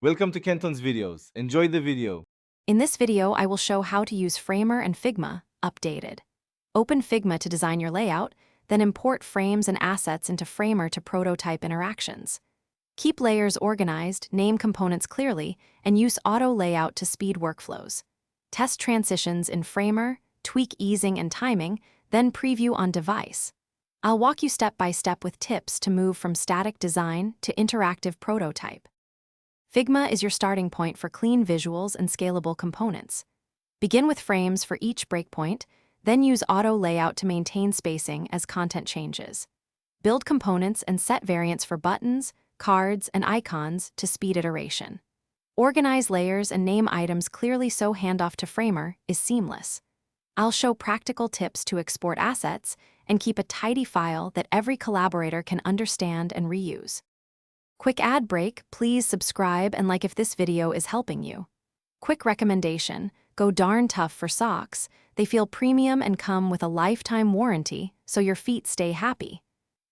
Welcome to Kenton's videos. Enjoy the video. In this video, I will show how to use Framer and Figma, updated. Open Figma to design your layout, then import frames and assets into Framer to prototype interactions. Keep layers organized, name components clearly, and use auto layout to speed workflows. Test transitions in Framer, tweak easing and timing, then preview on device. I'll walk you step by step with tips to move from static design to interactive prototype. Figma is your starting point for clean visuals and scalable components. Begin with frames for each breakpoint, then use auto layout to maintain spacing as content changes. Build components and set variants for buttons, cards, and icons to speed iteration. Organize layers and name items clearly so handoff to Framer is seamless. I'll show practical tips to export assets and keep a tidy file that every collaborator can understand and reuse. Quick ad break, please subscribe and like if this video is helping you. Quick recommendation, go darn tough for socks. They feel premium and come with a lifetime warranty, so your feet stay happy.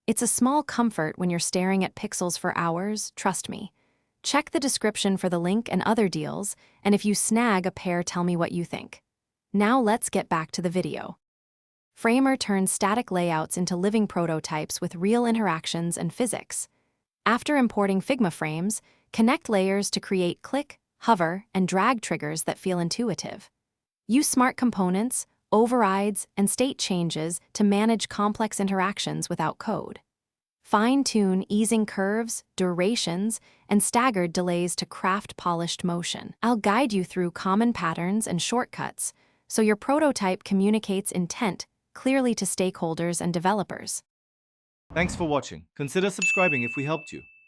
It's a small comfort when you're staring at pixels for hours, trust me. Check the description for the link and other deals, and if you snag a pair, tell me what you think. Now let's get back to the video. Framer turns static layouts into living prototypes with real interactions and physics. After importing Figma frames, connect layers to create click, hover, and drag triggers that feel intuitive. Use smart components, overrides, and state changes to manage complex interactions without code. Fine-tune easing curves, durations, and staggered delays to craft polished motion. I'll guide you through common patterns and shortcuts so your prototype communicates intent clearly to stakeholders and developers. Thanks for watching. Consider subscribing if we helped you.